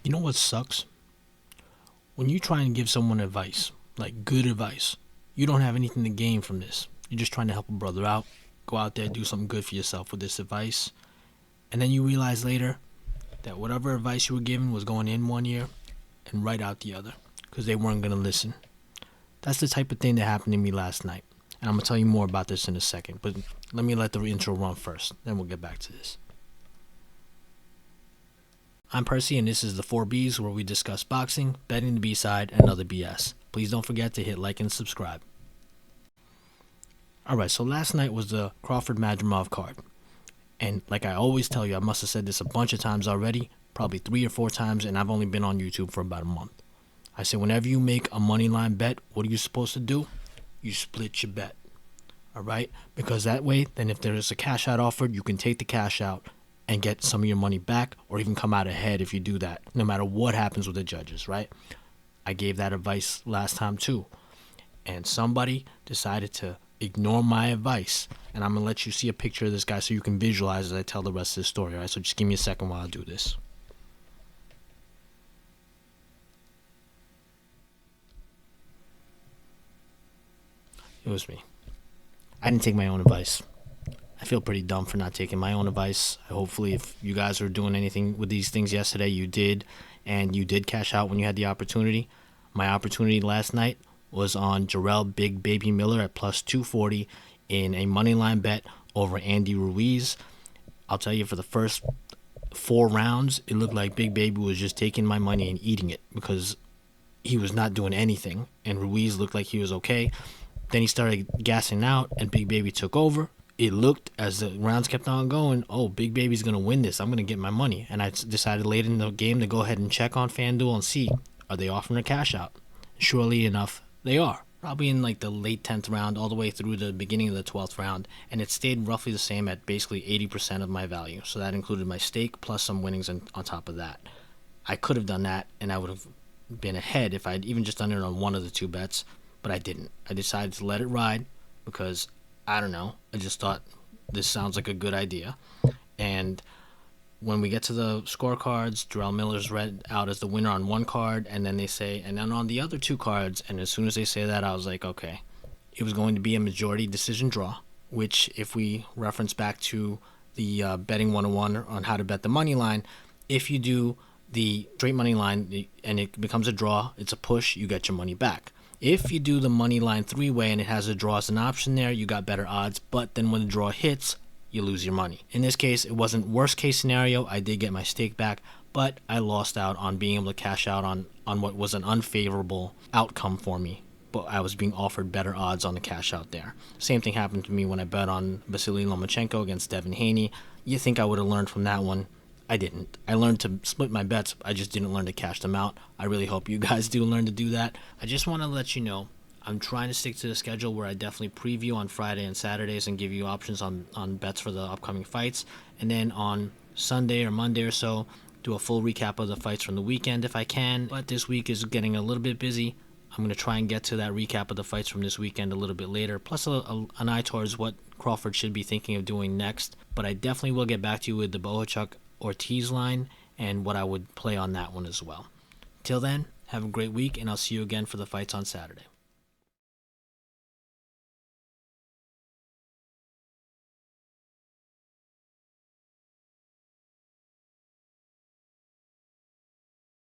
You know what sucks? When you try and give someone advice, like good advice, you don't have anything to gain from this. You're just trying to help a brother out. Go out there, do something good for yourself with this advice. And then you realize later that whatever advice you were given was going in one ear and right out the other because they weren't going to listen. That's the type of thing that happened to me last night. And I'm going to tell you more about this in a second. But let me let the intro run first. Then we'll get back to this. I'm Percy, and this is the 4Bs, where we discuss boxing, betting the B-side, and other BS. Please don't forget to hit like and subscribe. Alright, so last night was the Crawford-Madrimov card. And like I always tell you, I must have said this a bunch of times already, probably 3 or 4 times, and I've only been on YouTube for about a month. I say whenever you make a money line bet, what are you supposed to do? You split your bet. Alright? Because that way, then if there is a cash out offered, you can take the cash out and get some of your money back, or even come out ahead if you do that, no matter what happens with the judges, right? I gave that advice last time too, and somebody decided to ignore my advice, and I'm gonna let you see a picture of this guy so you can visualize as I tell the rest of the story, all right? So just give me a second while I do this. It was me. I didn't take my own advice. I feel pretty dumb for not taking my own advice. Hopefully, if you guys were doing anything with these things yesterday, you did, and you did cash out when you had the opportunity. My opportunity last night was on Jarrell Big Baby Miller at plus 240 in a moneyline bet over Andy Ruiz. I'll tell you, for the first 4 rounds, it looked like Big Baby was just taking my money and eating it because he was not doing anything, and Ruiz looked like he was okay. Then he started gassing out, and Big Baby took over. It looked, as the rounds kept on going, oh, Big Baby's going to win this. I'm going to get my money. And I decided late in the game to go ahead and check on FanDuel and see, are they offering a cash out? Surely enough, they are. Probably in like the late 10th round all the way through the beginning of the 12th round. And it stayed roughly the same at basically 80% of my value. So that included my stake plus some winnings on top of that. I could have done that, and I would have been ahead if I'd even just done it on one of the 2 bets. But I didn't. I decided to let it ride because, I don't know, I just thought this sounds like a good idea. And when we get to the scorecards, Jarrell Miller's read out as the winner on one card, and then they say, and then on the other 2 cards, and as soon as they say that, I was like, okay. It was going to be a majority decision draw, which, if we reference back to the betting 101 on how to bet the money line, if you do the straight money line and it becomes a draw, it's a push, you get your money back. If you do the money line 3-way and it has a draw as an option there, you got better odds, but then when the draw hits, you lose your money. In this case, it wasn't worst case scenario. I did get my stake back, but I lost out on being able to cash out on what was an unfavorable outcome for me, but I was being offered better odds on the cash out there. Same thing happened to me when I bet on Vasily Lomachenko against Devin Haney. You think I would have learned from that one? I didn't. I learned to split my bets. I just didn't learn to cash them out. I really hope you guys do learn to do that. I just want to let you know, I'm trying to stick to the schedule where I definitely preview on Friday and Saturdays and give you options on bets for the upcoming fights. And then on Sunday or Monday or so, do a full recap of the fights from the weekend if I can. But this week is getting a little bit busy. I'm going to try and get to that recap of the fights from this weekend a little bit later, plus an eye towards what Crawford should be thinking of doing next. But I definitely will get back to you with the Bohachuk-Ortiz line and what I would play on that one as well. Till then, have a great week, and I'll see you again for the fights on Saturday.